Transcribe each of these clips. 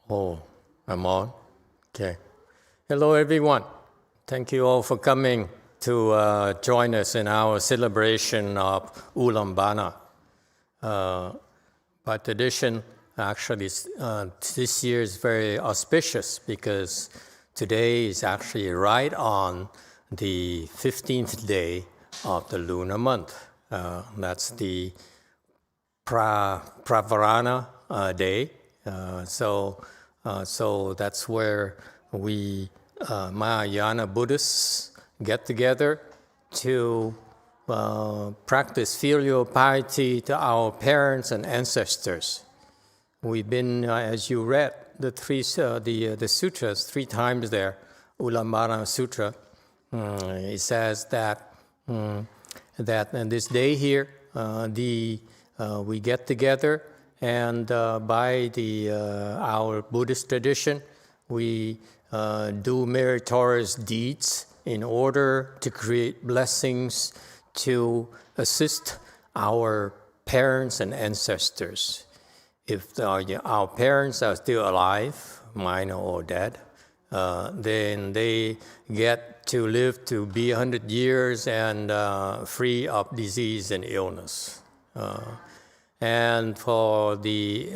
Oh, I'm on? Okay. Hello, everyone. Thank you all for coming to join us in our celebration of Ullambana. By tradition, actually, this year is very auspicious because today is actually right on the 15th day of the lunar month. That's the Pravarana day. So that's where we Mahayana Buddhists get together to practice filial piety to our parents and ancestors. We've been, as you read, the sutras 3 times there, Ullambana Sutra. It says that that on this day here, we get together. And by our Buddhist tradition, we do meritorious deeds in order to create blessings to assist our parents and ancestors. If our parents are still alive, mine or dead, then they get to live to be 100 years and free of disease and illness. And for the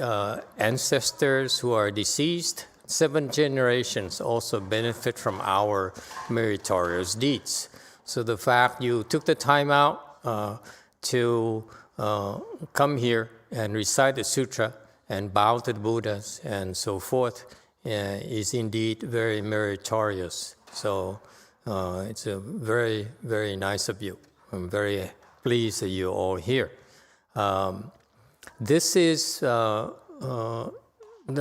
ancestors who are deceased, 7 generations also benefit from our meritorious deeds. So the fact you took the time out to come here and recite the sutra and bow to the Buddhas and so forth is indeed very meritorious. So it's a very, very nice of you. I'm very pleased that you're all here. This is the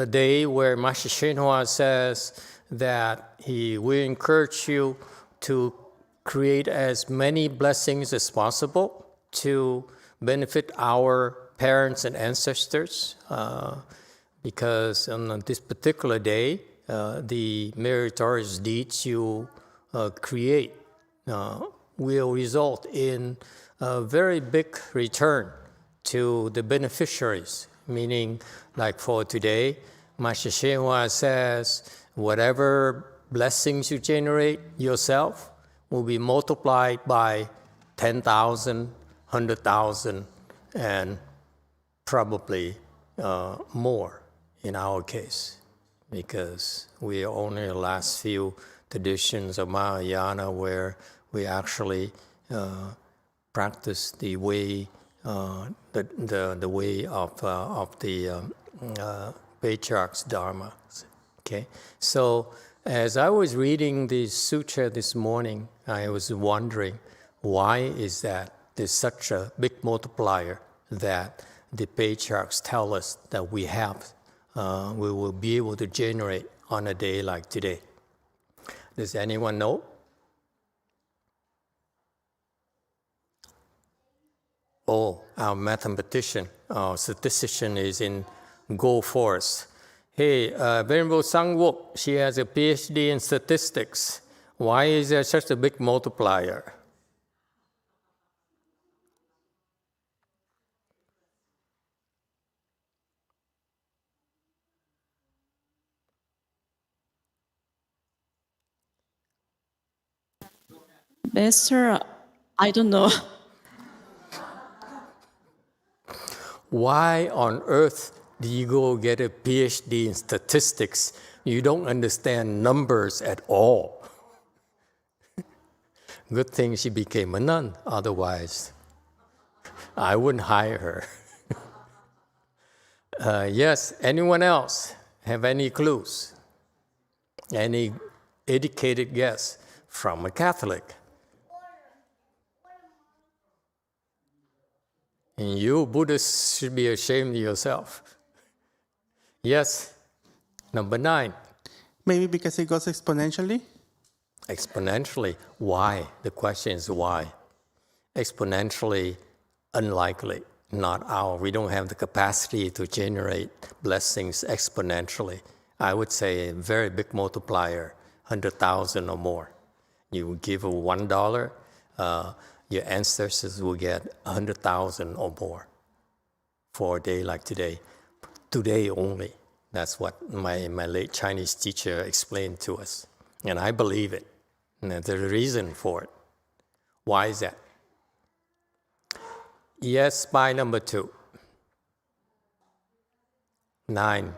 day where Master YongHua says that he will encourage you to create as many blessings as possible to benefit our parents and ancestors, because on this particular day, the meritorious deeds you create will result in a very big return to the beneficiaries, meaning like for today, Master YongHua says whatever blessings you generate yourself will be multiplied by 10,000, 100,000, and probably more in our case, because we are only the last few traditions of Mahayana where we actually practice the way the way of the patriarch's Dharma. Okay, so as I was reading the sutra this morning, I was wondering why is that there's such a big multiplier that the patriarchs tell us that we will be able to generate on a day like today. Does anyone know? Oh, our mathematician, our statistician is in Go Forest. Hey, Venerable Sang-Wook, she has a PhD in statistics. Why is there such a big multiplier? Master, I don't know. Why on earth do you go get a PhD in statistics? You don't understand numbers at all. Good thing she became a nun, otherwise I wouldn't hire her. Yes, anyone else have any clues? Any educated guess from a Catholic? And you Buddhists should be ashamed of yourself. Yes, number 9. Maybe because it goes exponentially? Exponentially. Why? The question is why? Exponentially unlikely. We don't have the capacity to generate blessings exponentially. I would say a very big multiplier, 100,000 or more. You give $1, your ancestors will get 100,000 or more for a day like today. Today only. That's what my late Chinese teacher explained to us. And I believe it. And there's a reason for it. Why is that? Yes, by number 2. 9.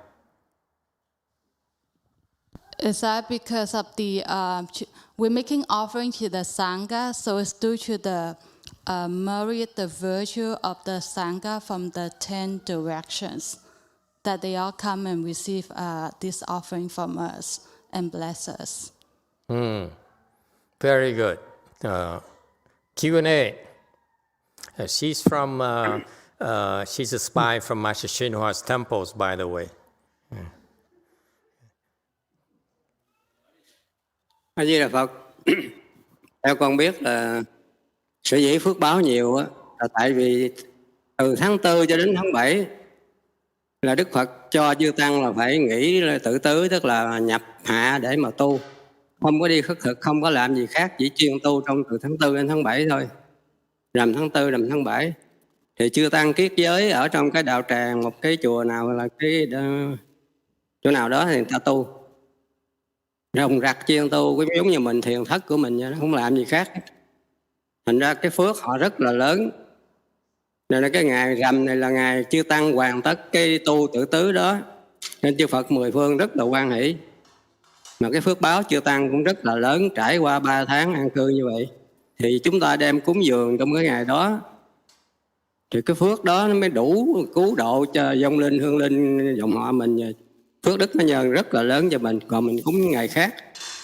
Is that because of the we're making offering to the Sangha, so it's due to the merit, the virtue of the Sangha from the 10 directions, that they all come and receive this offering from us and bless us. Very good. Q&A. She's from, she's a spy from Master Hsuan temples, by the way. A Di Đà Phật. Theo con biết là sở dĩ phước báo nhiều á, là tại vì từ tháng 4 cho đến tháng 7 là Đức Phật cho chư tăng là phải nghỉ tự tứ, tức là nhập hạ để mà tu, không có đi khất thực, không có làm gì khác, chỉ chuyên tu trong từ tháng 4 đến tháng 7 thôi, rằm tháng 4 rằm tháng 7. Thì chư tăng kiết giới ở trong cái đạo tràng, một cái chùa nào là cái chỗ nào đó thì người ta tu rồng rặt chuyên tu, cũng giống như mình thiền thất của mình vậy đó, không làm gì khác. Thành ra cái phước họ rất là lớn. Nên là cái ngày rằm này là ngày chư tăng hoàn tất cái tu tự tứ đó, nên chư Phật mười phương rất là hoan hỷ. Mà cái phước báo chư tăng cũng rất là lớn, trải qua 3 tháng an cư như vậy. Thì chúng ta đem cúng dường trong cái ngày đó, thì cái phước đó nó mới đủ cứu độ cho vong linh, hương linh, dòng họ mình. Phước đức nó nhờ rất là lớn cho mình. Còn mình cúng ngày khác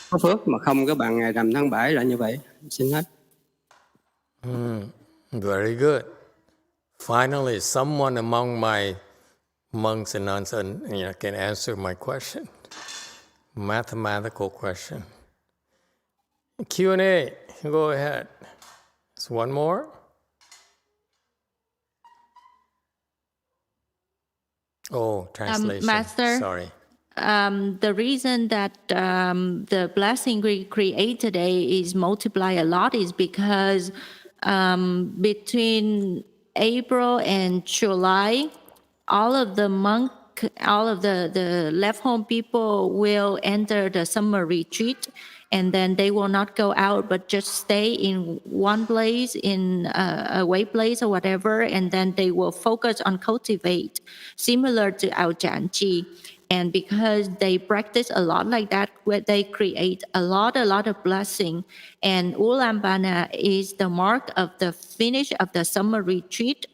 có phước mà không có bằng ngày rằm tháng 7 là như vậy. Xin hết. Very good. Finally, someone among my monks and nuns can answer my question. Mathematical question. Q&A, go ahead. There's one more. Oh, translation. Master, sorry. The reason that the blessing we create today is multiply a lot is because between April and July, all of the left home people will enter the summer retreat, and then they will not go out but just stay in one place, in a away place or whatever, and then they will focus on cultivate, similar to our Janji. And because they practice a lot like that, where they create a lot of blessing. And Ullambana is the mark of the finish of the summer retreat.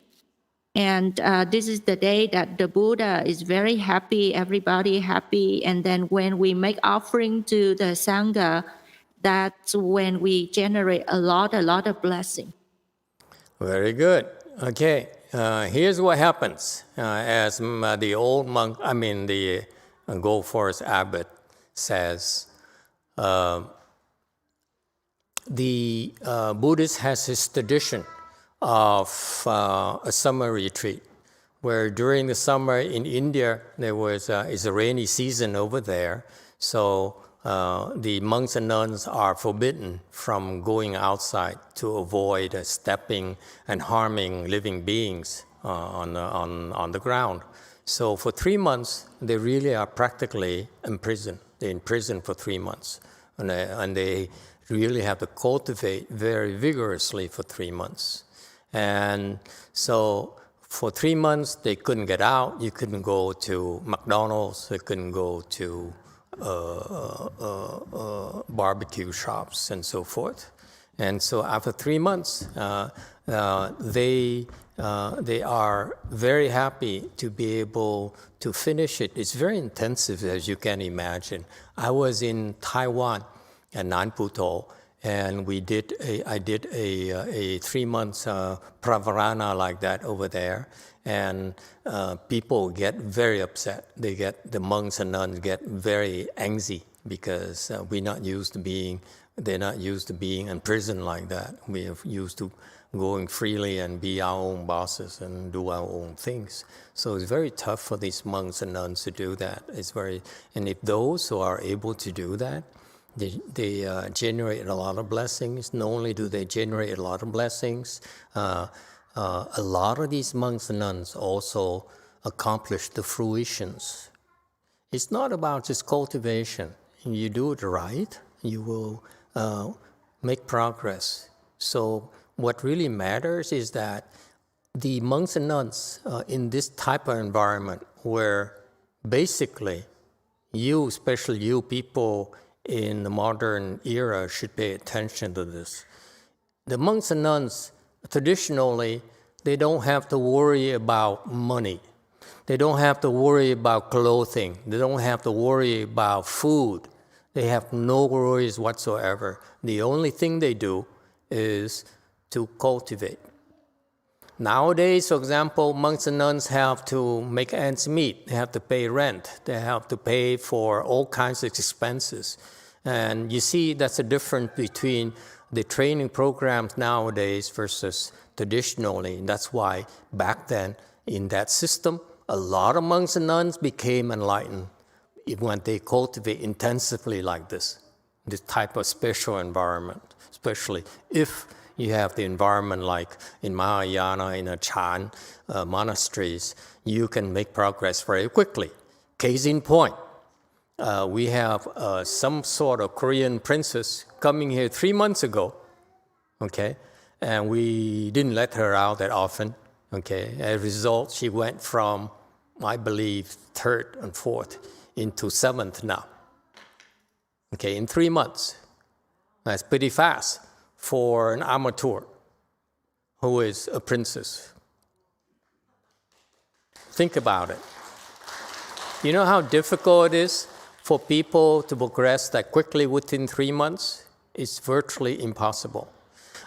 And this is the day that the Buddha is very happy, everybody happy. And then when we make offering to the Sangha, that's when we generate a lot of blessing. Very good. Okay, here's what happens. As the old monk, the Gold Forest abbot says, the Buddhist has his tradition of a summer retreat, where during the summer in India, there was it's a rainy season over there, so the monks and nuns are forbidden from going outside to avoid stepping and harming living beings on the ground. So for 3 months, they really are practically imprisoned. They're in prison for 3 months, and they really have to cultivate very vigorously for 3 months. And so for 3 months, they couldn't get out. You couldn't go to McDonald's. They couldn't go to barbecue shops and so forth. And so after 3 months, they are very happy to be able to finish it. It's very intensive, as you can imagine. I was in Taiwan at Nanputo, and I did a 3 months pravarana like that over there, and people get very upset. The monks and nuns get very angsty because they're not used to being in prison like that. We are used to going freely and be our own bosses and do our own things. So it's very tough for these monks and nuns to do that. And if those who are able to do that, they generate a lot of blessings. Not only do they generate a lot of blessings, a lot of these monks and nuns also accomplish the fruitions. It's not about just cultivation. If you do it right, you will make progress. So what really matters is that the monks and nuns in this type of environment where basically you, especially you people in the modern era, should pay attention to this. The monks and nuns, traditionally, they don't have to worry about money. They don't have to worry about clothing. They don't have to worry about food. They have no worries whatsoever. The only thing they do is to cultivate. Nowadays, for example, monks and nuns have to make ends meet. They have to pay rent. They have to pay for all kinds of expenses. And you see that's the difference between the training programs nowadays versus traditionally. And that's why back then, in that system, a lot of monks and nuns became enlightened when they cultivate intensively like this type of spiritual environment, especially if you have the environment like in Mahayana, in a Chan monasteries, you can make progress very quickly. Case in point, we have some sort of Korean princess coming here 3 months ago, okay? And we didn't let her out that often, okay? As a result, she went from, I believe, 3rd and 4th into 7th now, okay, in 3 months. That's pretty fast for an amateur who is a princess. Think about it. You know how difficult it is for people to progress that quickly within 3 months? It's virtually impossible.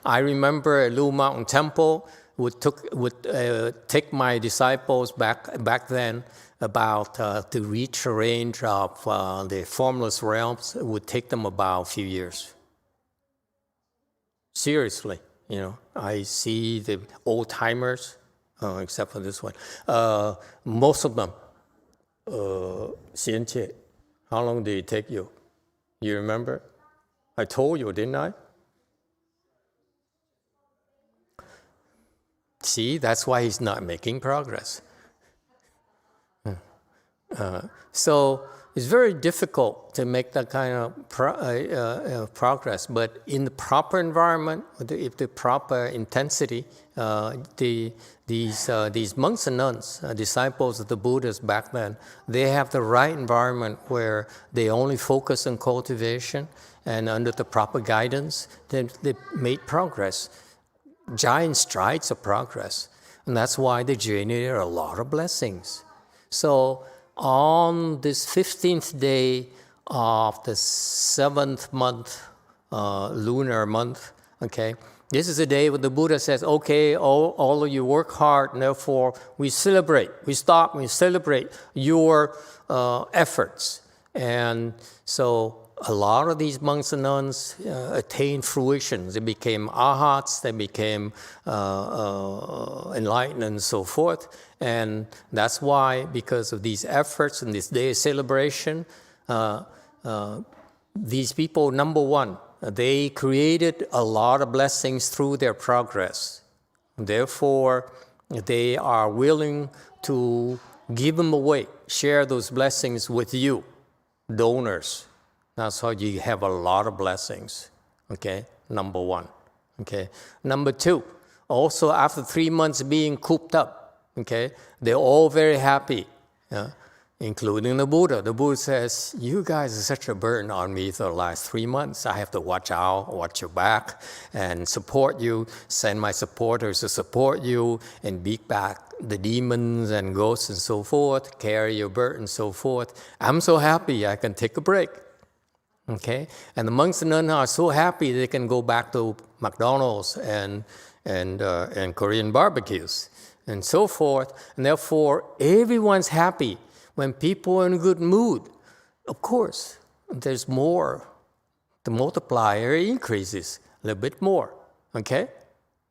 I remember at Lu Mountain Temple would take my disciples back then about to reach a range of the formless realms. It would take them about a few years. Seriously, you know, I see the old timers, except for this one. Most of them, Xianqie, how long did it take you? You remember? I told you, didn't I? See, that's why he's not making progress. So it's very difficult to make that kind of progress. But in the proper environment, with the proper intensity, these monks and nuns, disciples of the Buddhas back then, they have the right environment where they only focus on cultivation, and under the proper guidance, they made progress. Giant strides of progress. And that's why they generated a lot of blessings. So on this 15th day of the 7th month, lunar month, okay, this is the day when the Buddha says, okay, all of you work hard, and therefore we celebrate, we stop, we celebrate your efforts. And so a lot of these monks and nuns attained fruition. They became arhats, they became enlightened and so forth. And that's why, because of these efforts and this day of celebration, these people, number one, they created a lot of blessings through their progress. Therefore, they are willing to give them away, share those blessings with you, donors. That's how you have a lot of blessings, okay? Number one, okay? Number two, also after 3 months being cooped up, okay? They're all very happy, including the Buddha. The Buddha says, you guys are such a burden on me for the last 3 months. I have to watch out, watch your back, and support you, send my supporters to support you, and beat back the demons and ghosts and so forth, carry your burden and so forth. I'm so happy I can take a break. Okay, and the monks and nuns are so happy they can go back to McDonald's and Korean barbecues and so forth. And therefore, everyone's happy when people are in a good mood. Of course, there's more. The multiplier increases a little bit more. Okay,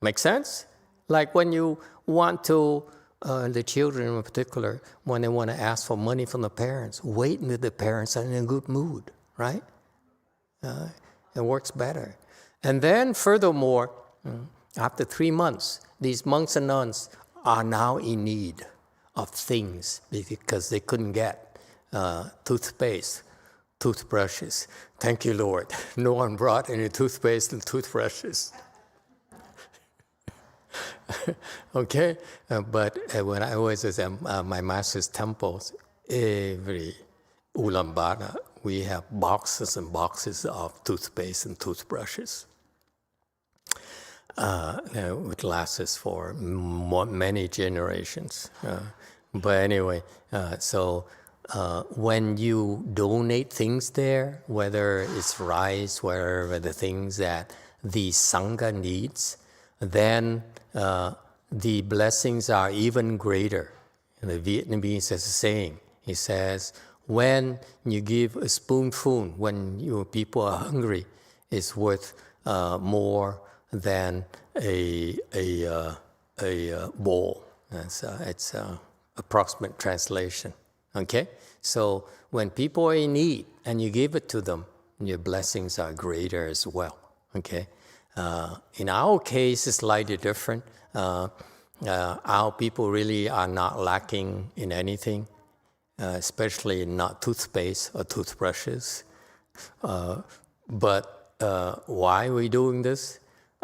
make sense? Like when you want to, the children in particular, when they want to ask for money from the parents, wait until the parents are in a good mood, right? It works better. And then furthermore, after 3 months, these monks and nuns are now in need of things because they couldn't get toothpaste, toothbrushes. Thank you, Lord. No one brought any toothpaste and toothbrushes. Okay, but when I was at my master's temples, every Ullambana, we have boxes and boxes of toothpaste and toothbrushes. It lasts for many generations. But anyway, so when you donate things there, whether it's rice, whether the things that the Sangha needs, then the blessings are even greater. And the Vietnamese has a saying. He says, when you give a spoonful, when your people are hungry, it's worth more than a bowl. It's approximate translation. Okay? So when people are in need and you give it to them, your blessings are greater as well. Okay? In our case, it's slightly different. Our people really are not lacking in anything, especially not toothpaste or toothbrushes. But why are we doing this?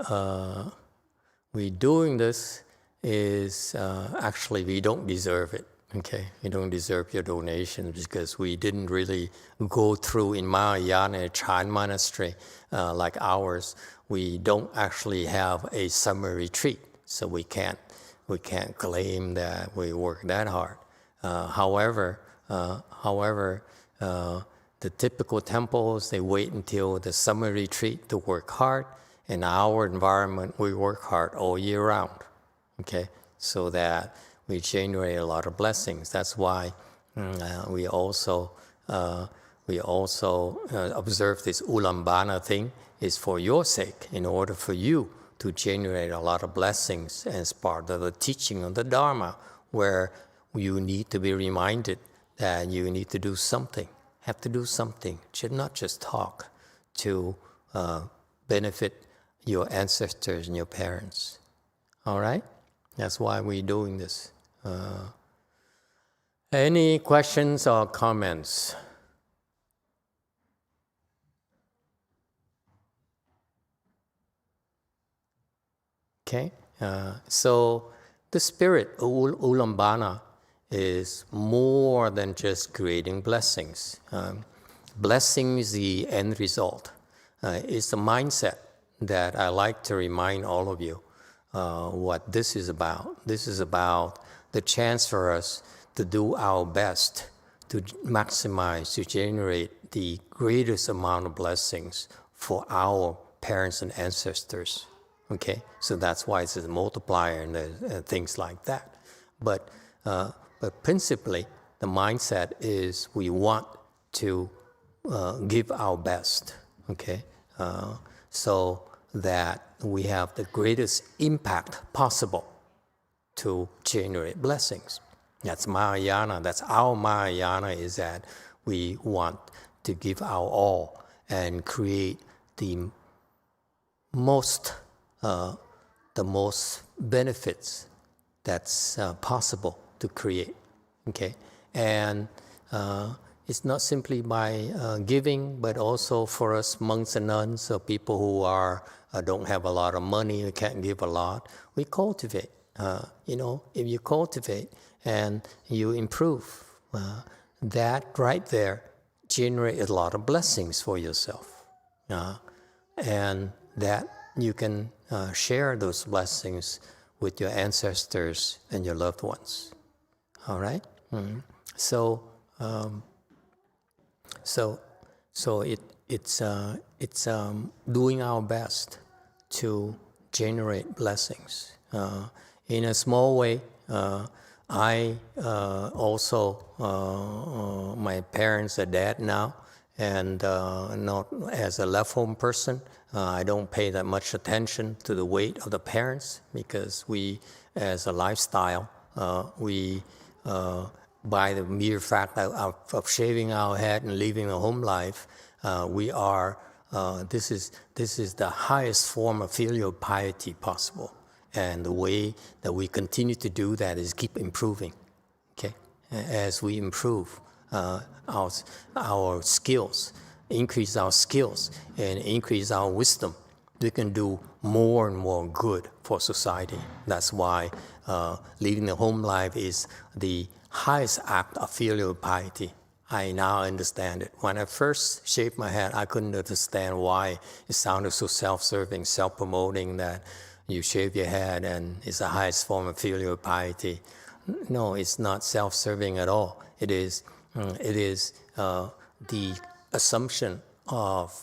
We're doing this is actually we don't deserve it. Okay, we don't deserve your donation because we didn't really go through in Mahayana Chan monastery like ours. We don't actually have a summer retreat, so we can't claim that we work that hard. However, the typical temples, they wait until the summer retreat to work hard. In our environment, we work hard all year round, okay? So that we generate a lot of blessings. That's why we also observe this Ullambana thing is for your sake, in order for you to generate a lot of blessings as part of the teaching of the Dharma, where you need to be reminded that you need to do something, have to do something, should not just talk to benefit your ancestors and your parents. All right? That's why we're doing this. Any questions or comments? Okay? So the spirit of Ullambana is more than just creating blessings. Blessing is the end result. It's a mindset that I like to remind all of you what this is about. This is about the chance for us to do our best to maximize, to generate the greatest amount of blessings for our parents and ancestors. Okay, so that's why it's a multiplier and things like that. But principally, the mindset is we want to give our best. Okay, so that we have the greatest impact possible to generate blessings. That's Mahayana. That's our Mahayana, is that we want to give our all and create the most benefits that's possible to create. Okay, and it's not simply by giving, but also for us monks and nuns, or people who don't have a lot of money, who can't give a lot. We cultivate. If you cultivate and you improve, that right there generates a lot of blessings for yourself, and that you can share those blessings with your ancestors and your loved ones. All right. Mm-hmm. So it's doing our best to generate blessings. In a small way, I also, my parents are dead now, and not as a left home person, I don't pay that much attention to the weight of the parents, because we, as a lifestyle, by the mere fact of shaving our head and living a home life, we are, this is the highest form of filial piety possible. And the way that we continue to do that is keep improving. Okay, as we improve, our skills, increase our skills, and increase our wisdom, we can do more and more good for society. That's why living the home life is the highest act of filial piety. I now understand it. When I first shaved my head, I couldn't understand why it sounded so self-serving, self-promoting, that you shave your head and it's the highest form of filial piety. No, it's not self-serving at all. It is the assumption of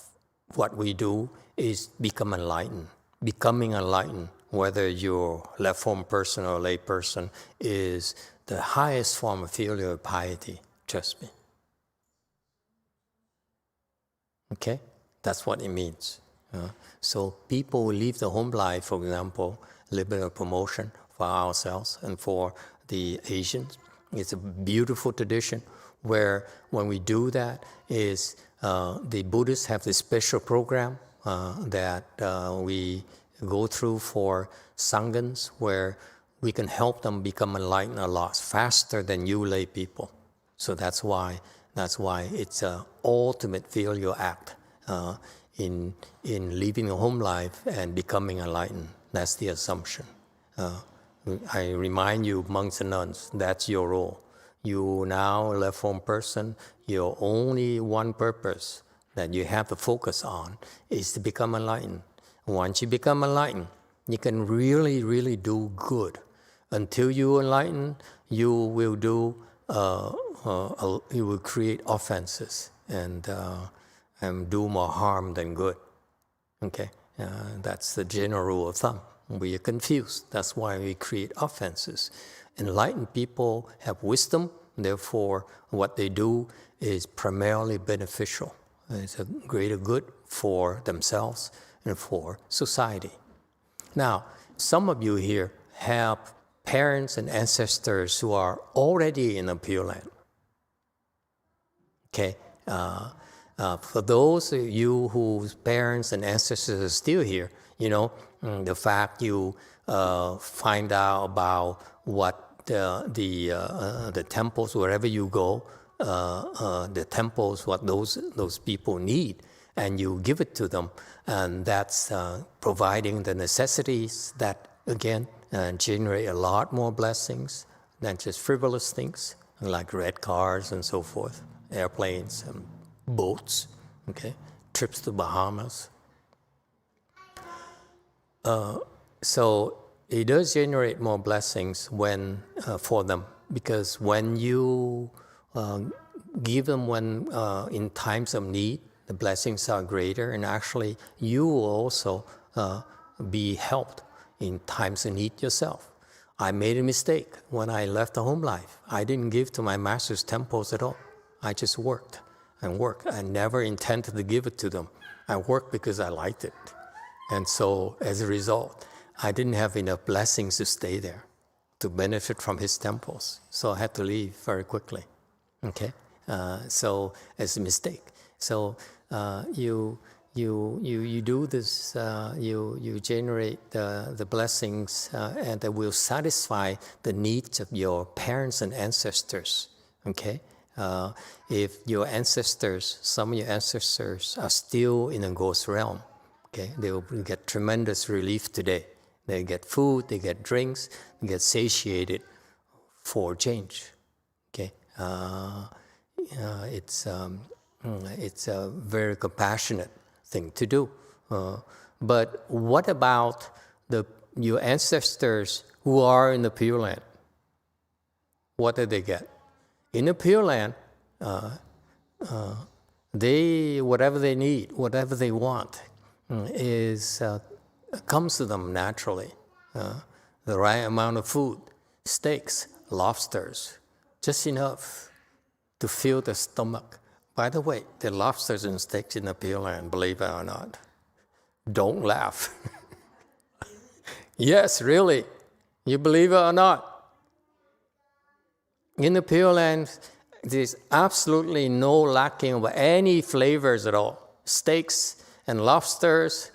what we do is become enlightened. Becoming enlightened, whether you're left form person or lay person, is the highest form of filial piety. Trust me. Okay? That's what it means. So people who live the home life, for example, liberal promotion for ourselves and for the Asians. It's a beautiful tradition where when we do that is the Buddhists have this special program that we go through for Sanghas, where we can help them become enlightened a lot faster than you lay people. So that's why it's an ultimate filial act in living a home life and becoming enlightened. That's the assumption. I remind you, monks and nuns, that's your role. You now, left form person, your only one purpose that you have to focus on is to become enlightened. Once you become enlightened, you can really, really do good. Until you enlighten, you will create offenses and do more harm than good. Okay, that's the general rule of thumb. We are confused. That's why we create offenses. Enlightened people have wisdom. Therefore, what they do is primarily beneficial. It's a greater good for themselves and for society. Now, some of you here have parents and ancestors who are already in the Pure Land. Okay, for those of you whose parents and ancestors are still here, you know, the fact you find out about what the temples, wherever you go, the temples, what those people need, and you give it to them, and that's providing the necessities that, again, generate a lot more blessings than just frivolous things, like red cars and so forth, airplanes and boats, okay, trips to Bahamas. So it does generate more blessings when for them, because when you give them when in times of need, the blessings are greater, and actually you will also be helped in times of need yourself. I made a mistake when I left the home life. I didn't give to my master's temples at all. I just worked and worked. I never intended to give it to them. I worked because I liked it. And so as a result, I didn't have enough blessings to stay there, to benefit from his temples. So I had to leave very quickly. Okay? So as a mistake. So you do this, you generate the blessings and that will satisfy the needs of your parents and ancestors. Okay? If your ancestors, some of your ancestors are still in a ghost realm, okay, they will get tremendous relief today. They get food, they get drinks, they get satiated for change. Okay, it's a very compassionate thing to do. But what about your ancestors who are in the Pure Land? What do they get? In the Pure Land, they whatever they need, whatever they want, comes to them naturally. The right amount of food, steaks, lobsters, just enough to fill the stomach. By the way, the lobsters and steaks in the Pure Land, believe it or not. Don't laugh. Yes, really. You believe it or not? In the Pure Land, there's absolutely no lacking of any flavors at all. Steaks and lobsters,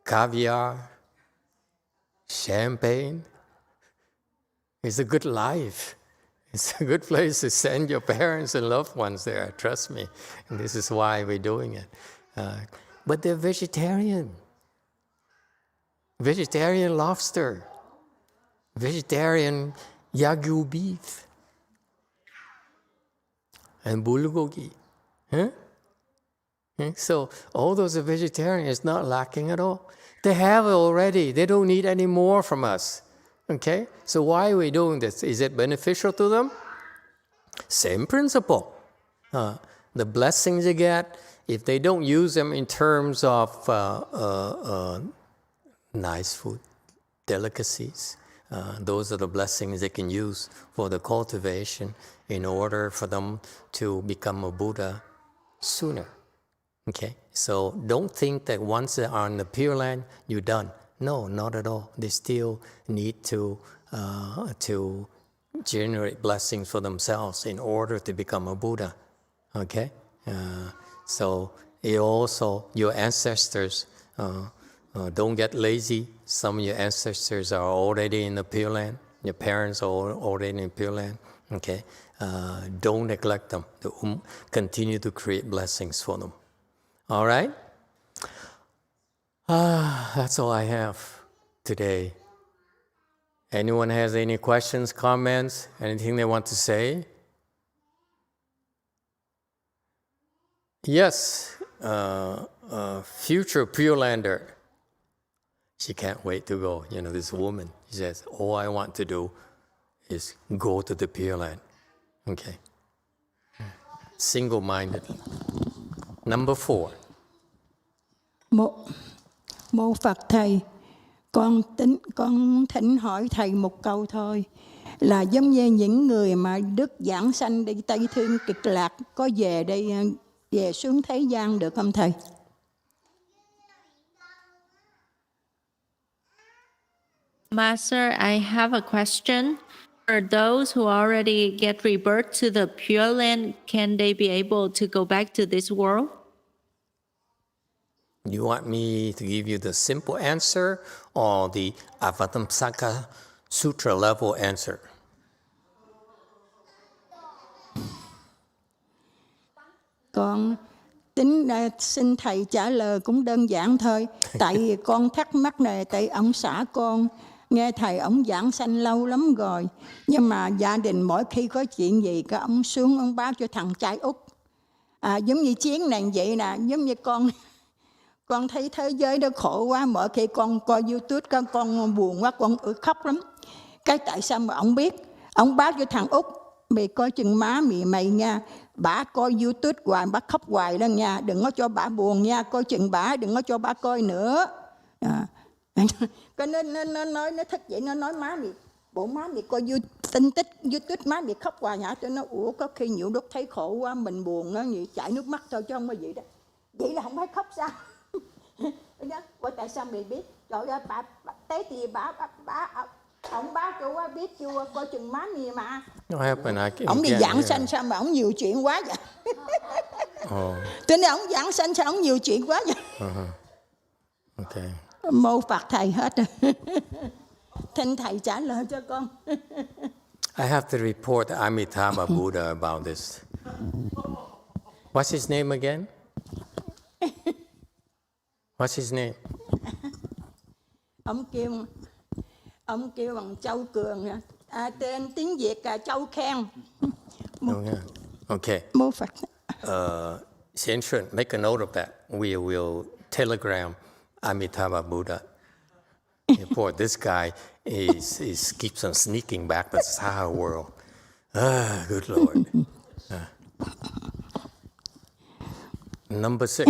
caviar, champagne. It's a good life. It's a good place to send your parents and loved ones there, trust me. And this is why we're doing it. But they're vegetarian. Vegetarian lobster. Vegetarian Wagyu beef. And bulgogi. Huh? So all those are vegetarian. It's not lacking at all. They have it already. They don't need any more from us. Okay? So why are we doing this? Is it beneficial to them? Same principle. The blessings you get, if they don't use them in terms of nice food, delicacies, those are the blessings they can use for the cultivation in order for them to become a Buddha sooner. Okay? So don't think that once they're on the Pure Land, you're done. No, not at all. They still need to generate blessings for themselves in order to become a Buddha. Okay? So it also, your ancestors, don't get lazy. Some of your ancestors are already in the Pure Land. Your parents are already in the Pure Land. Okay? Don't neglect them. Continue to create blessings for them. All right? That's all I have today. Anyone has any questions, comments, anything they want to say? Yes, future Pure Lander. She can't wait to go. You know, this woman, she says, all I want to do is go to the Pure Land. Okay. Single-minded. Number 4. Mô Phật Thầy, con thỉnh hỏi Thầy một câu thôi, là giống như những người mà Đức giảng sanh đi Tây Thiên Cực Lạc có về đây, về xuống thế gian được không Thầy? Master, I have a question. For those who already get rebirth to the Pure Land, can they be able to go back to this world? You want me to give you the simple answer or the Avatamsaka Sutra level answer? Con xin Thầy trả lời cũng đơn giản thôi. Tại vì con thắc mắc này, tại ông xã con nghe Thầy ông giảng sanh lâu lắm rồi. Nhưng mà gia đình mỗi khi có chuyện gì, cái ông xuống ông báo cho thằng trai út. Giống như chiến này vậy nè, giống như con thấy thế giới nó khổ quá, mỗi khi con coi YouTube con buồn quá, con khóc lắm. Cái tại sao mà ông biết? Ông báo cho thằng út, mày coi chừng má mày nha, bả coi YouTube hoài, bả khóc hoài đó nha, đừng có cho bả buồn nha, coi chừng bả, đừng có cho bả coi nữa. Cái nó nói, nó thích vậy, nó nói má mày, bộ má mày coi tin tức YouTube má mày khóc hoài hả? Tôi nói ủa, có khi nhiều lúc thấy khổ quá mình buồn nó vậy, chảy nước mắt thôi chứ không có gì đó. Vậy là không phải khóc sao? Ủa tại sao mày biết? Trời ơi, bà tế thì ông bác cho biết chưa, coi chừng má mày mà. Ông đi giảng sanh sao mà ông nhiều chuyện quá vậy? Tôi nói ông giảng sanh sao ông nhiều chuyện quá vậy? Okay. Mô Phật Thầy hết rồi. Xin Thầy trả lời cho con. I have to report to Amitabha Buddha about this. What's his name again? What's his name? Ông kêu bằng Châu Cường, tên tiếng Việt là Châu Khen. Okay. Mô Phật. Shenshun, make a note of that. We will telegram Amitabha Buddha. Report this guy is keeps on sneaking back. That's our world. Good Lord. Number 6.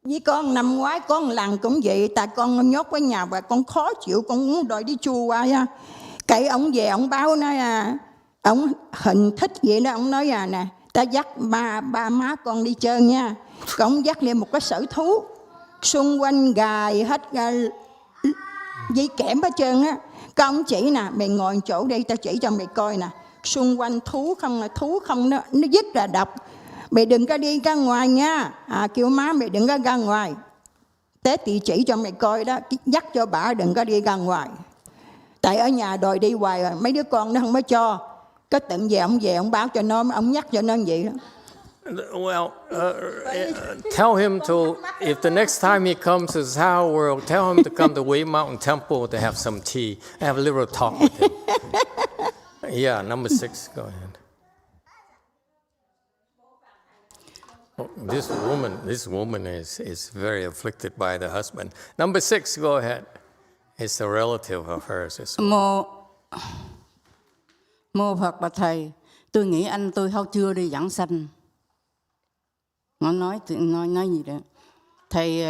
Với con năm ngoái con lần cũng vậy, tại con nhốt ở nhà và con khó chịu, con muốn đòi đi chùa qua nha. Cái ông về ông báo nói ông hình thích vậy đó, ông nói nè, ta dắt ba má con đi chơi nha. Còn ông dắt lên một cái sở thú, xung quanh gài hết dây kẽm hết trơn á. Cái ông chỉ nè, mày ngồi chỗ đây ta chỉ cho mày coi nè, xung quanh thú không nó dứt là độc. Mày đừng có đi ra ngoài nha, kêu má mày đừng có ra ngoài. Tế tỳ chỉ cho mày coi đó, dắt cho bà đừng có đi ra ngoài. Tại ở nhà đòi đi hoài rồi, mấy đứa con nó không có cho. Cái tận về, ông báo cho nó, ông nhắc cho nó vậy đó. Well, tell him to, if the next time he comes to his house, we'll tell him to come to Way Mountain Temple to have some tea, have a little talk with him. Yeah, number 6, go ahead. Oh, this woman is very afflicted by the husband. Number 6, go ahead. It's a relative of hers. Mô Phật bạch thầy, tôi nghĩ anh tôi chưa đi giảng sanh. Nó nói gì đó. Thầy,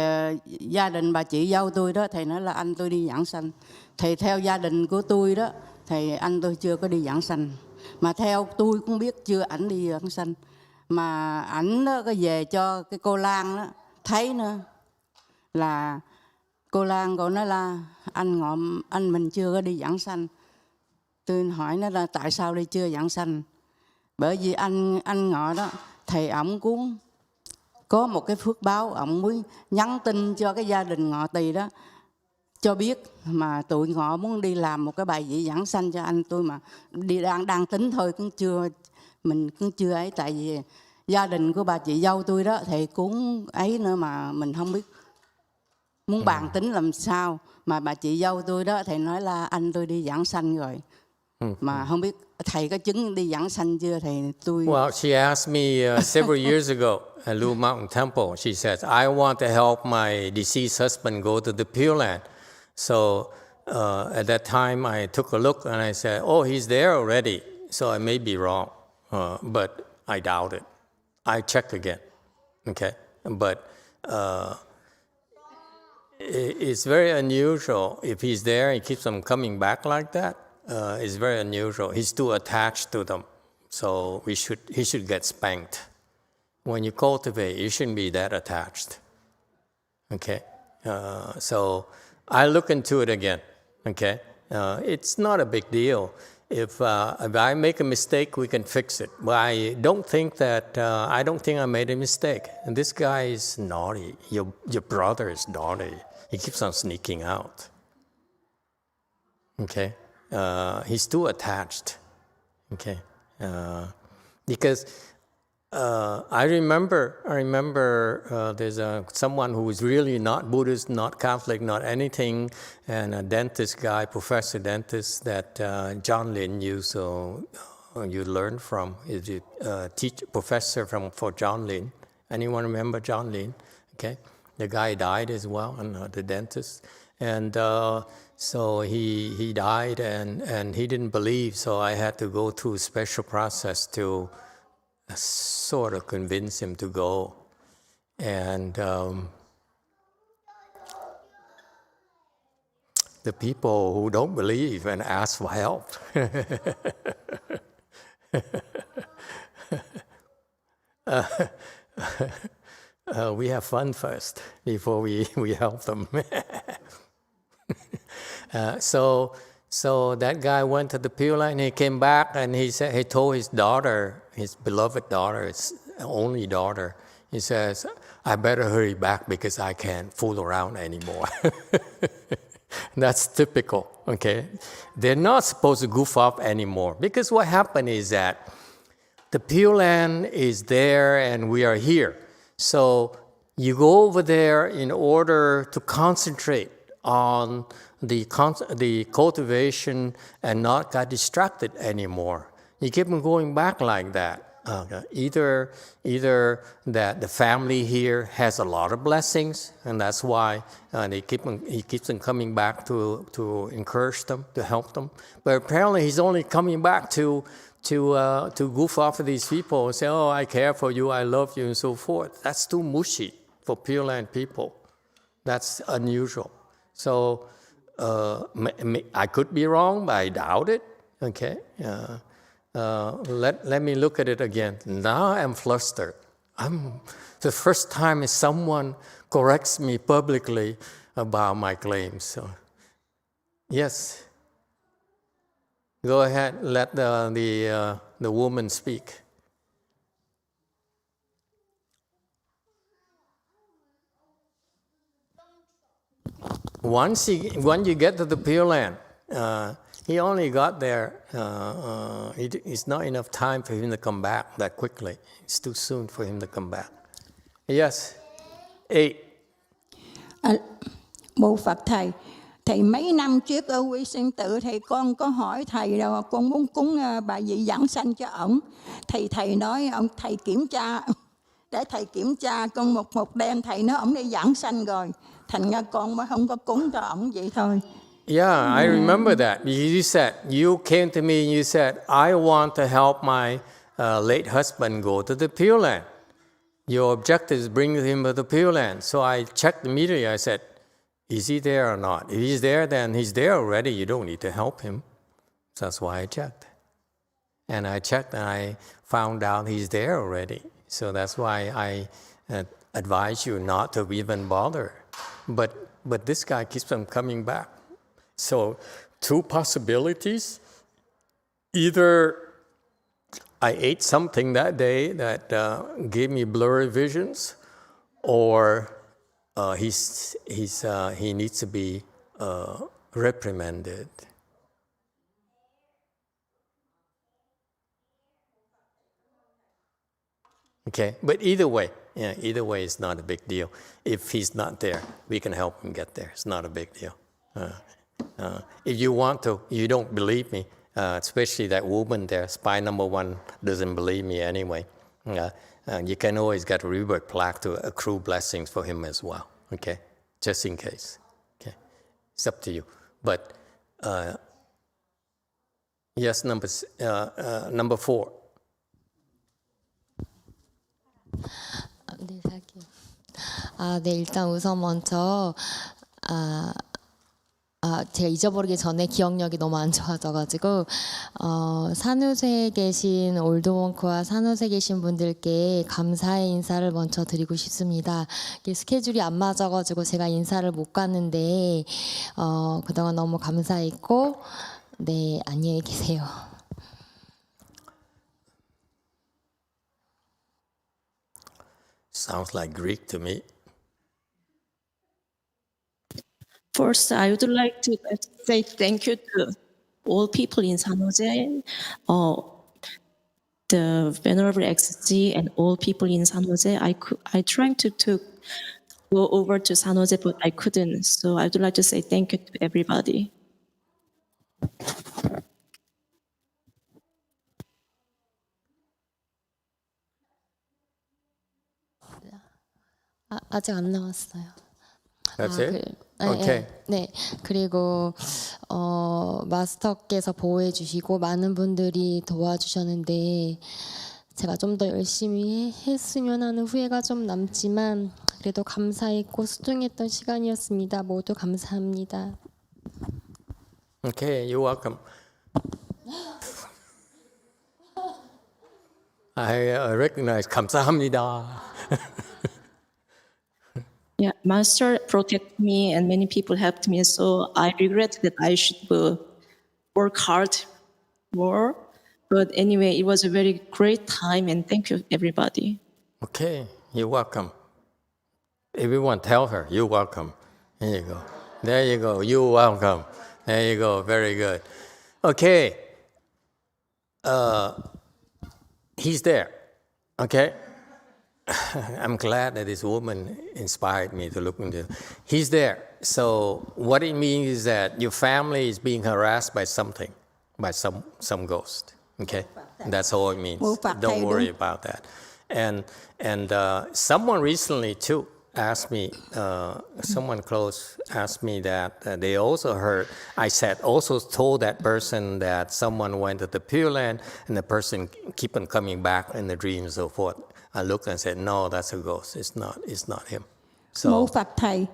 gia đình bà chị dâu tôi đó, thầy nói là anh tôi đi giảng sanh. Thầy theo gia đình của tôi đó, thầy anh tôi chưa có đi giảng sanh. Mà theo tôi cũng biết chưa ảnh đi giảng sanh. Mà ảnh đó có về cho cái cô Lan đó, thấy nữa là cô Lan cô nói là anh mình chưa có đi giảng sanh. Tôi hỏi nó là tại sao đi chưa giảng sanh? Bởi vì anh Ngọ đó, thầy ổng cũng có một cái phước báo, ổng mới nhắn tin cho cái gia đình Ngọ Tỳ đó cho biết mà tụi Ngọ muốn đi làm một cái bài vị giảng sanh cho anh tôi, mà đi đang tính thôi, mình cũng chưa ấy. Tại vì gia đình của bà chị dâu tôi đó thầy cũng ấy nữa, mà mình không biết muốn bàn tính làm sao. Mà bà chị dâu tôi đó thầy nói là anh tôi đi giảng sanh rồi, mà không biết thầy có chứng đi giảng sanh chưa thầy? Well, she asked me several years ago at Blue Mountain Temple. She says, I want to help my deceased husband go to the Pure Land. So at that time, I took a look and I said, oh, he's there already. So I may be wrong, but I doubt it. I check again, okay? But it's very unusual. If he's there, he keeps on coming back like that. It's very unusual. He's too attached to them. So he should get spanked. When you cultivate, you shouldn't be that attached. Okay? So I look into it again. Okay? It's not a big deal. If I make a mistake, we can fix it. But I don't think I made a mistake. And this guy is naughty. Your brother is naughty. He keeps on sneaking out. Okay? He's too attached. Okay? Because I remember there's someone who is really not Buddhist, not Catholic, not anything, and a dentist guy, professor dentist that John Lin used to you learn from. Is a professor for John Lin. Anyone remember John Lin? Okay, the guy died as well, and the dentist, and so he died, and he didn't believe. So I had to go through a special process to sort of convince him to go. And the people who don't believe and ask for help, we have fun first before we help them. So that guy went to the Pure Land, he came back and he told his daughter, his beloved daughter, his only daughter, he says, I better hurry back because I can't fool around anymore. That's typical, okay? They're not supposed to goof off anymore because what happened is that the Pure Land is there and we are here. So you go over there in order to concentrate on the cultivation and not get distracted anymore. You keep on going back like that. Either that the family here has a lot of blessings, and that's why he keeps on coming back to encourage them, to help them. But apparently he's only coming back to goof off of these people and say, oh, I care for you, I love you, and so forth. That's too mushy for Pure Land people. That's unusual. So I could be wrong, but I doubt it. Okay. Let me look at it again. Now I'm flustered. The first time someone corrects me publicly about my claims. So, yes. Go ahead. Let the woman speak. Once you get to the Pure Land, He only got there. It's not enough time for him to come back that quickly. It's too soon for him to come back. Yes. 8. Mô Phật Thầy. Thầy mấy năm trước ở Quy Sinh Tự thầy con có hỏi thầy là con muốn cúng bà vị giảng sanh cho ổng. Thầy nói ông thầy kiểm tra để thầy kiểm tra con một đêm thầy nói ổng đi giảng sanh rồi. Thành ra con mới không có cúng cho ổng vậy thôi. Yeah, I remember that. You said, you came to me and you said, I want to help my late husband go to the Pure Land. Your objective is bringing him to the Pure Land. So I checked immediately. I said, is he there or not? If he's there, then he's there already. You don't need to help him. So that's why I checked. And I checked and I found out he's there already. So that's why I advise you not to even bother. But this guy keeps on coming back. So 2 possibilities. Either I ate something that day that gave me blurry visions, or he needs to be reprimanded. Okay, but either way is not a big deal. If he's not there, we can help him get there. It's not a big deal. If you want to, you don't believe me, especially that woman there, spy number 1 doesn't believe me anyway. You can always get a rebirth plaque to accrue blessings for him as well, okay? Just in case, okay? It's up to you. But yes, number 4. 네, 할게요. 네, 일단 우선 먼저 제가 잊어버리기 전에 기억력이 너무 안 좋아져가지고 산호세에 계신 올드몽크와 산호세에 계신 분들께 감사의 인사를 먼저 드리고 싶습니다. 스케줄이 안 맞아가지고 제가 인사를 못 갔는데 그동안 너무 감사했고 네, 안녕히 계세요. Sounds like Greek to me. First, I would like to say thank you to all people in San Jose, the Venerable XG and all people in San Jose. I tried to go over to San Jose, but I couldn't. So I would like to say thank you to everybody. 아직 안 나왔어요. That's it? 네, Okay. 네. 그리고 마스터께서 보호해 주시고 많은 분들이 도와주셨는데 제가 좀 더 열심히 했으면 하는 후회가 좀 남지만 그래도 감사했고 소중했던 시간이었습니다. 모두 감사합니다. Okay, you're welcome. I recognize 감사합니다. Yeah, Master protected me and many people helped me. So I regret that I should work hard more. But anyway, it was a very great time and thank you everybody. Okay, you're welcome. Everyone tell her, you're welcome. There you go. There you go, you're welcome. There you go, very good. Okay, he's there, okay? I'm glad that this woman inspired me to look into. He's there. So what it means is that your family is being harassed by something, by some ghost. Okay, that's all it means. Don't worry about that. And someone recently too asked me. Someone close asked me that they also heard. I said also told that person that someone went to the Pure Land and the person keep on coming back in the dreams and so forth. I looked and said, no, that's a ghost. It's not him. So, Mô Phật Thầy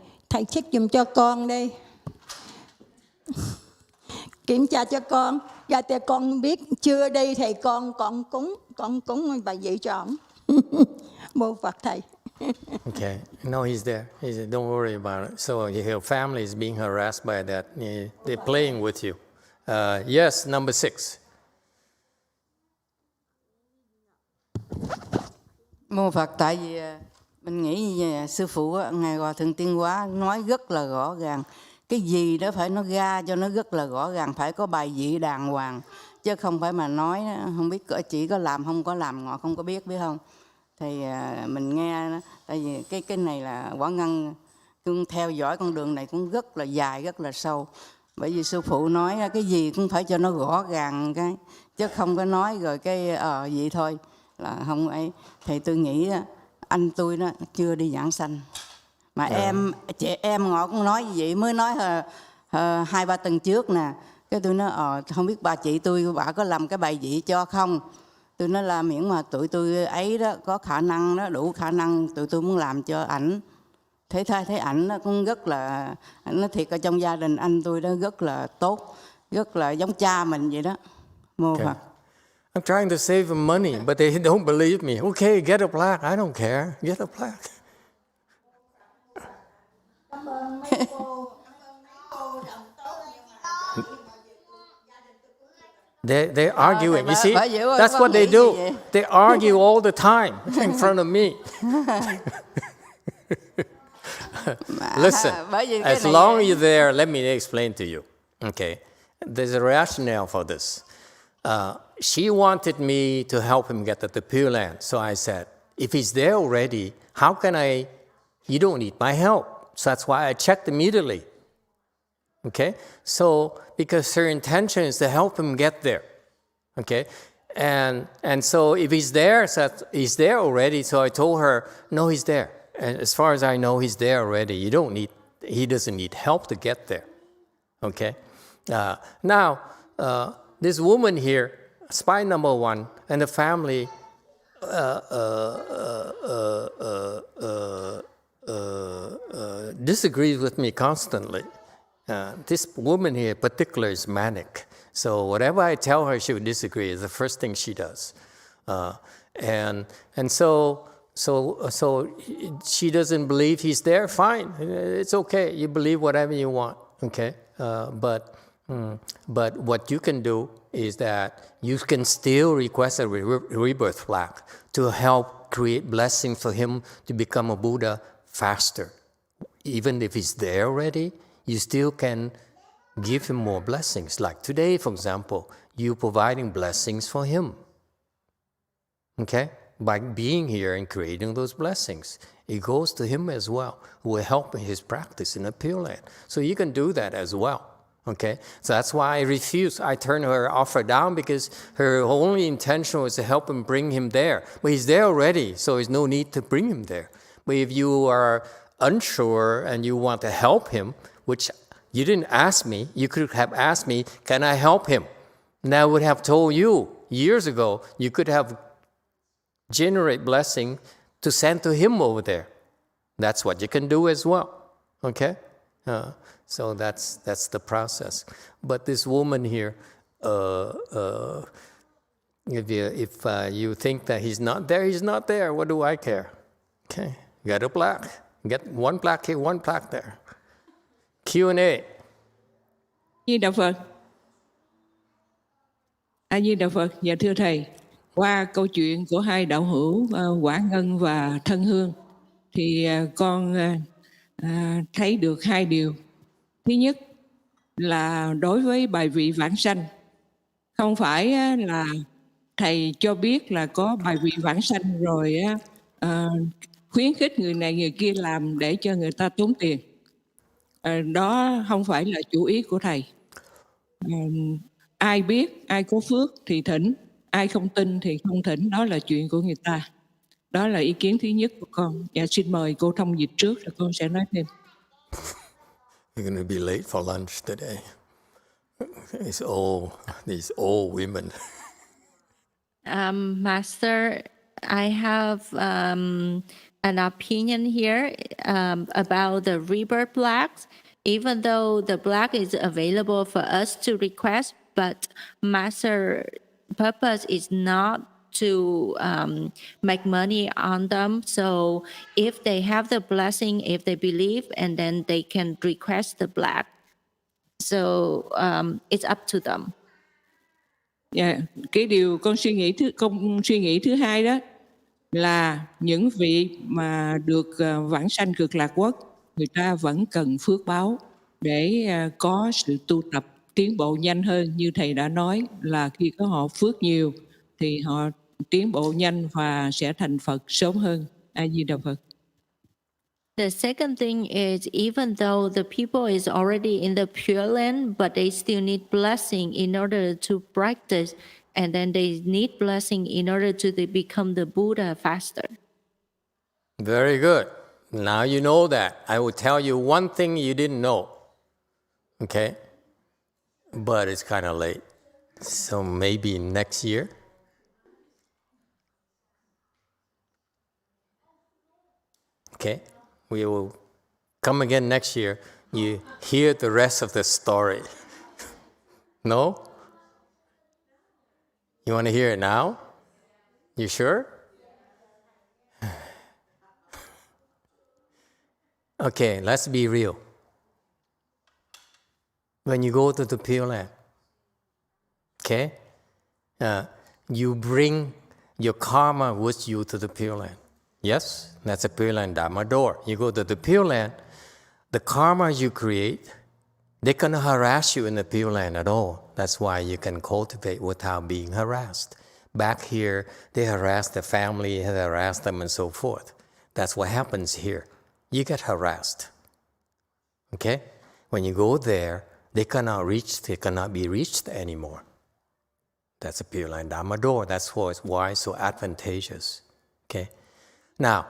check giùm cho con đi. Kiểm tra cho con. Và để con biết chưa đi thì con cúng bà vị cho ổng. Mô Phật Thầy. Okay, no, he's there. Don't worry about it. So your family is being harassed by that. They're playing with you. Yes, number 6. Mô Phật, tại vì mình nghĩ sư phụ Ngài Hòa Thượng Tiên Hóa nói rất là rõ ràng. cái gì đó phải nó ra cho nó rất là rõ ràng, phải có bài vị đàng hoàng, chứ không phải mà nói không biết chỉ có làm không có làm, ngọt không có biết không. Thì mình nghe, tại vì cái này là Quả Ngân cũng theo dõi con đường này cũng rất là dài, rất là sâu. Bởi vì sư phụ nói cái gì cũng phải cho nó rõ ràng cái, chứ không có nói rồi cái vậy thôi là không ấy. Thì tôi nghĩ anh tôi đó chưa đi giảng sanh. Mà chị em Ngọt cũng nói vậy, mới nói 2-3 tuần trước nè. Cái tôi nói không biết bà chị tôi bà có làm cái bài vị cho không. Tôi nói là miễn mà tụi tôi ấy đó có khả năng đó, đủ khả năng, tụi tôi muốn làm cho ảnh. Thấy ảnh nó cũng rất là, nó thiệt ở trong gia đình anh tôi đó rất là tốt, rất là giống cha mình vậy đó. Mô Phật. I'm trying to save them money, but they don't believe me. Okay, get a plaque. I don't care. Get a plaque. They're arguing. You see, that's what they do. They argue all the time in front of me. Listen, as long as you're there, let me explain to you. Okay, there's a rationale for this. She wanted me to help him get the Pure Land. So I said, if he's there already, how can I? You don't need my help. So that's why I checked immediately. Okay, so because her intention is to help him get there. Okay, and so if he's there, so he's there already. So I told her, no, he's there. And as far as I know, he's there already. He doesn't need help to get there. Okay, now this woman here, spy number one, and the family disagrees with me constantly. This woman here in particular is manic. So whatever I tell her, she would disagree. It's the first thing she does. And so she doesn't believe he's there. Fine, it's okay. You believe whatever you want. Okay, but what you can do is that you can still request a rebirth plaque to help create blessings for him to become a Buddha faster. Even if he's there already, you still can give him more blessings. Like today, for example, you providing blessings for him. Okay? By being here and creating those blessings, it goes to him as well. Will help his practice in the Pure Land. So you can do that as well. Okay? So that's why I refused. I turned her offer down because her only intention was to help him bring him there. But he's there already, so there's no need to bring him there. But if you are unsure and you want to help him, which you didn't ask me, you could have asked me, can I help him? And I would have told you years ago, you could have generate blessing to send to him over there. That's what you can do as well. Okay? So that's the process. But this woman here, if you think that he's not there, what do I care? Okay? Get a plaque. Get one plaque here, one plaque there. Q&A. Di Đà Phật. A Di Đà Phật. Dạ thưa thầy, qua câu chuyện của hai đạo hữu Quả Ngân và Thân Hương thì con thấy được hai điều. Thứ nhất là đối với bài vị vãng sanh, không phải là thầy cho biết là có bài vị vãng sanh rồi khuyến khích người này người kia làm để cho người ta tốn tiền. Đó không phải là chủ ý của thầy. Ai biết, ai có phước thì thỉnh, ai không tin thì không thỉnh, đó là chuyện của người ta. Đó là ý kiến thứ nhất của con. Dạ, xin mời cô thông dịch trước rồi con sẽ nói thêm. You're going to be late for lunch today. These old women. Master, I have an opinion here about the rebirth plaques. Even though the plaque is available for us to request, but Master purpose is not to make money on them. So if they have the blessing, if they believe, and then they can request the plaque. So it's up to them. Yeah. Cái điều con suy nghĩ thứ hai đó là những vị mà được vãng sanh cực lạc quốc, người ta vẫn cần phước báo để có sự tu tập tiến bộ nhanh hơn. Như Thầy đã nói là khi có họ phước nhiều thì họ tiến bộ nhanh và sẽ thành Phật sớm hơn. A Di Đà Phật. The second thing is, even though the people is already in the Pure Land, but they still need blessing in order to practice, and then they need blessing in order to become the Buddha faster. Very good. Now you know that. I will tell you one thing you didn't know. Okay? But it's kind of late. So maybe next year. Okay? We will come again next year. You hear the rest of the story. No? You want to hear it now? You sure? Okay, let's be real. When you go to the Pure Land, okay, you bring your karma with you to the Pure Land. Yes, that's a Pure Land Dharma door. You go to the Pure Land, the karma you create, they cannot harass you in the Pure Land at all. That's why you can cultivate without being harassed. Back here, they harass the family, they harass them and so forth. That's what happens here. You get harassed. Okay? When you go there, they cannot be reached anymore. That's a Pure Land Dharma door. That's why it's so advantageous. Okay? Now,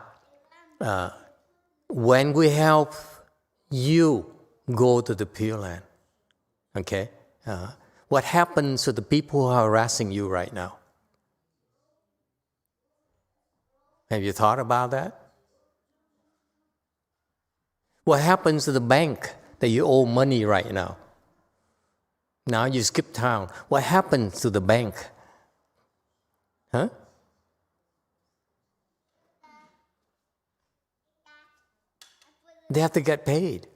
when we help you go to the Pure Land, okay, what happens to the people who are harassing you right now? Have you thought about that? What happens to the bank that you owe money right now? Now you skip town. What happens to the bank? Huh? They have to get paid.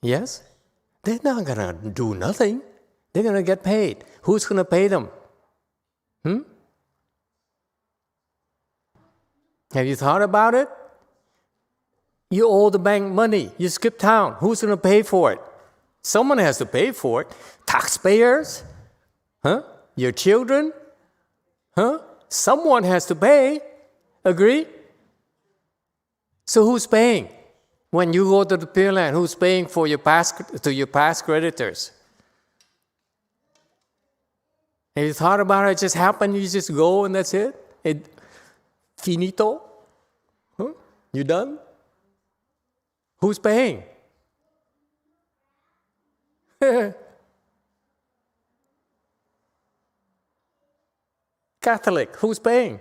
Yes? They're not going to do nothing. They're going to get paid. Who's going to pay them? Have you thought about it? You owe the bank money. You skip town. Who's going to pay for it? Someone has to pay for it. Taxpayers? Huh? Your children? Huh? Someone has to pay. Agree? So who's paying? When you go to the Pure Land, who's paying for your past creditors? Have you thought about it? It just happened, you just go and that's it? Finito? Huh? You done? Who's paying? Catholic, who's paying?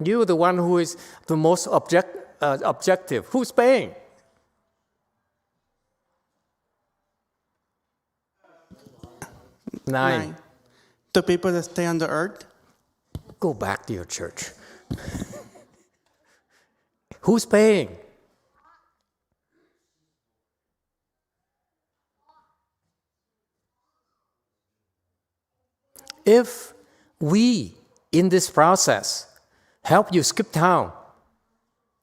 You're the one who is the most objective. Who's paying? Nine. The people that stay on the earth. Go back to your church. Who's paying? If we, in this process, help you skip town,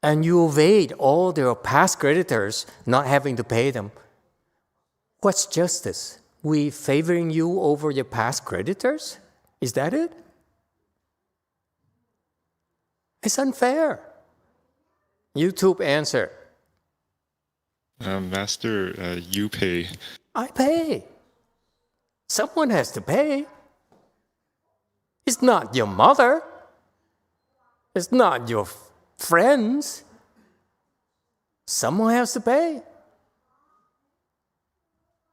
and you evade all their past creditors not having to pay them, what's justice? We favoring you over your past creditors? Is that it? It's unfair. YouTube answer. Master, you pay. I pay. Someone has to pay. It's not your mother. It's not your friends. Someone has to pay.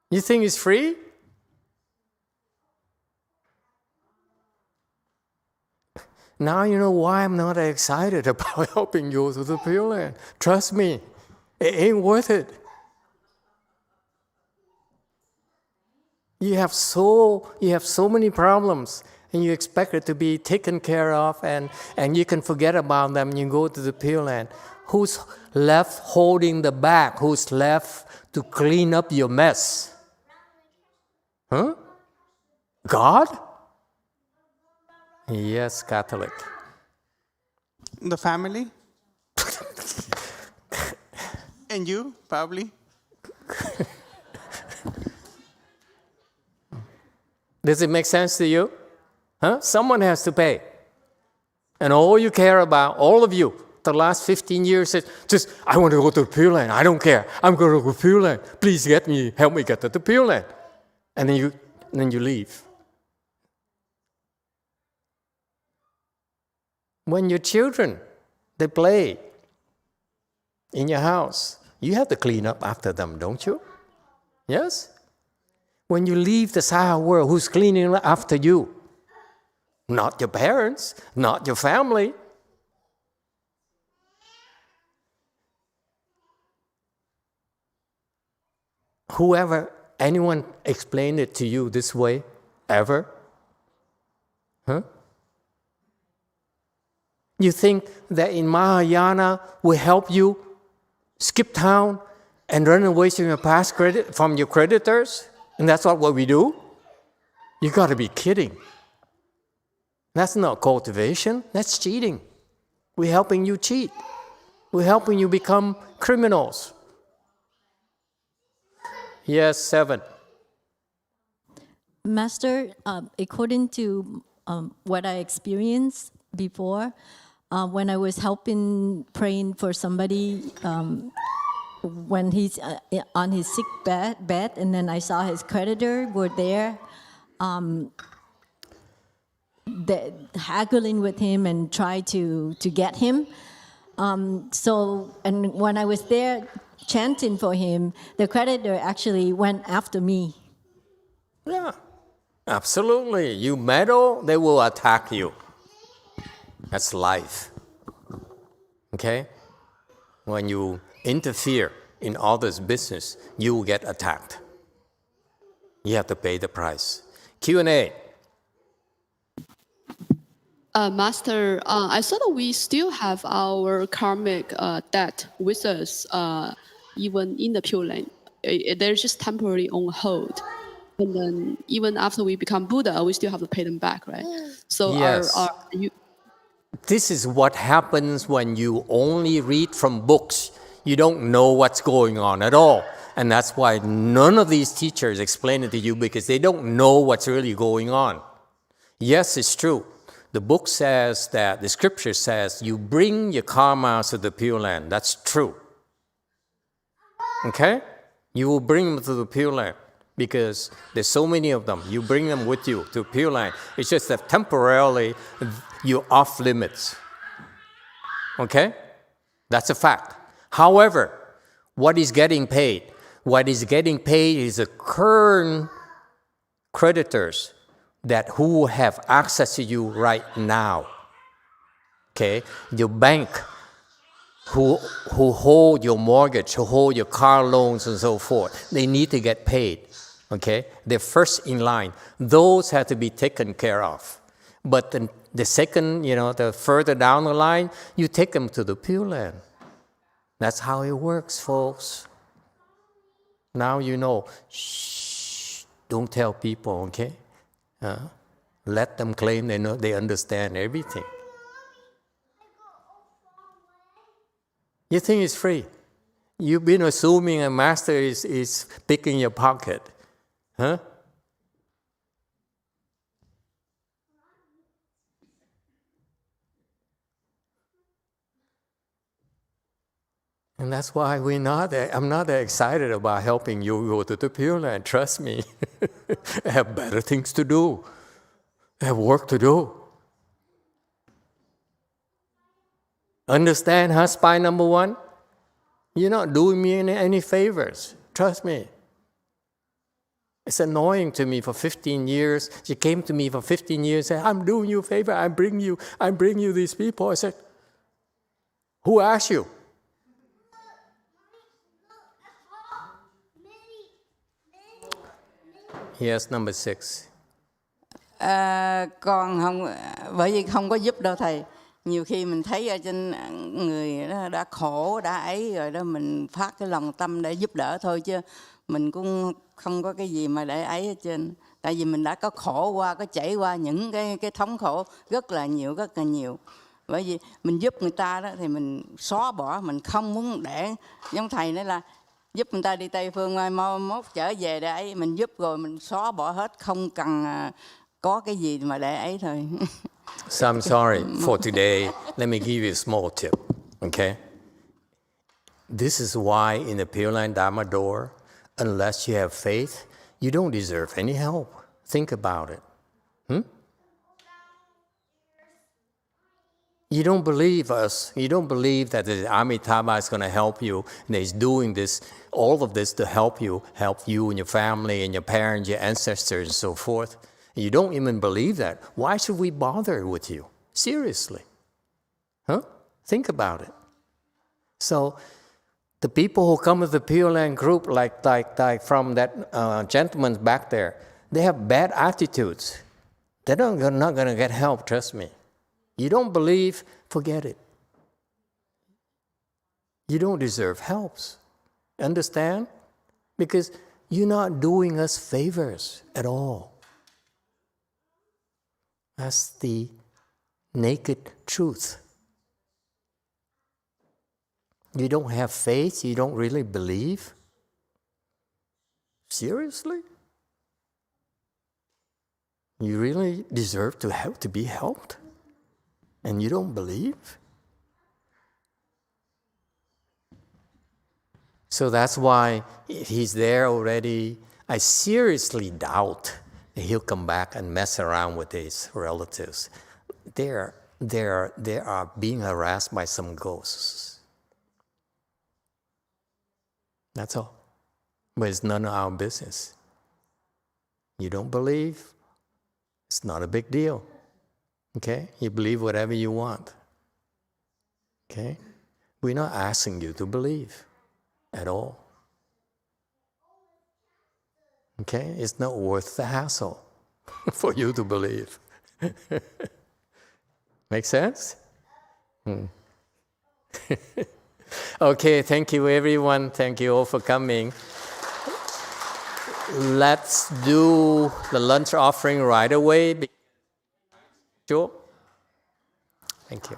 You think it's free? Now you know why I'm not excited about helping you to the Pure Land. Trust me, it ain't worth it. You have so many problems, and you expect it to be taken care of, and you can forget about them and you go to the Pure Land. Who's left holding the bag? Who's left to clean up your mess? Huh? God? Yes, Catholic. The family? And you, probably? Does it make sense to you? Huh? Someone has to pay. And all you care about, all of you, the last 15 years is just, I want to go to the Pure Land. I don't care. I'm going to go to the Pure Land. Please help me get to the Pure Land. And then you leave. When your children, they play in your house, you have to clean up after them, don't you? Yes? When you leave the Saha world, who's cleaning up after you? Not your parents, not your family. Anyone explained it to you this way? Ever? Huh? You think that in Mahayana will help you skip town and run away from your creditors? And that's what we do? You got to be kidding. That's not cultivation, that's cheating. We're helping you cheat. We're helping you become criminals. Yes, 7. Master, according to what I experienced before, when I was praying for somebody when he's on his sick bed, and then I saw his creditor were there, haggling with him and try to get him. And when I was there chanting for him, the creditor actually went after me. Yeah, absolutely. You meddle, they will attack you. That's life. Okay? When you interfere in others' business, you will get attacked. You have to pay the price. Q&A. Master, I saw that we still have our karmic debt with us, even in the Pure Land. They're just temporarily on hold. And then even after we become Buddha, we still have to pay them back, right? So yes. This is what happens when you only read from books. You don't know what's going on at all. And that's why none of these teachers explain it to you, because they don't know what's really going on. Yes, it's true. The book says that, the scripture says, you bring your karma to the Pure Land. That's true. Okay? You will bring them to the Pure Land because there's so many of them. You bring them with you to Pure Land. It's just that temporarily you're off limits. Okay? That's a fact. However, what is getting paid? What is getting paid is the current creditors who have access to you right now. Okay? Your bank, who hold your mortgage, who hold your car loans and so forth, they need to get paid. Okay? They're first in line. Those have to be taken care of. But the second, the further down the line, you take them to the Pure Land. That's how it works, folks. Now you know. Shh, don't tell people, okay? Let them claim they understand everything. You think it's free? You've been assuming a master is picking your pocket. Huh? And that's why I'm not that excited about helping you go to the Pure Land. Trust me. I have better things to do. I have work to do. Understand, huh, spy number 1? You're not doing me any favors. Trust me. It's annoying to me for 15 years. She came to me for 15 years and said, I'm doing you a favor. I bring you these people. I said, who asked you? Yes, number 6. Con không, bởi vì không có giúp đâu thầy. Nhiều khi mình thấy ở trên người đó đã khổ, đã ấy rồi đó, mình phát cái lòng tâm để giúp đỡ thôi, chứ mình cũng không có cái gì mà để ấy hết trơn. Tại vì mình đã có khổ qua, có chảy qua những cái thống khổ rất là nhiều. Bởi vì mình giúp người ta đó thì mình xóa bỏ, mình không muốn để, giống thầy nói là giúp người ta đi Tây Phương, mai mốt trở về để ấy, mình giúp rồi mình xóa bỏ hết, không cần có cái gì mà để ấy thôi. So I'm sorry for today. Let me give you a small tip, okay? This is why in the Pure Land Dharma door, unless you have faith, you don't deserve any help. Think about it. You don't believe us. You don't believe that the Amitabha is going to help you, and he's doing this, all of this to help you and your family and your parents, your ancestors, and so forth. You don't even believe that. Why should we bother with you? Seriously. Think about it. So the people who come with the Pure Land group, like from that gentleman back there, they have bad attitudes. They're not going to get help, trust me. You don't believe, forget it. You don't deserve helps. Understand? Because you're not doing us favors at all. That's the naked truth. You don't have faith, you don't really believe? Seriously? You really deserve to be helped? And you don't believe? So that's why if he's there already, I seriously doubt that he'll come back and mess around with his relatives. They are being harassed by some ghosts. That's all. But it's none of our business. You don't believe? It's not a big deal. Okay? You believe whatever you want. Okay? We're not asking you to believe at all. Okay? It's not worth the hassle for you to believe. Make sense? Okay, thank you everyone. Thank you all for coming. Let's do the lunch offering right away. Sure. Thank you.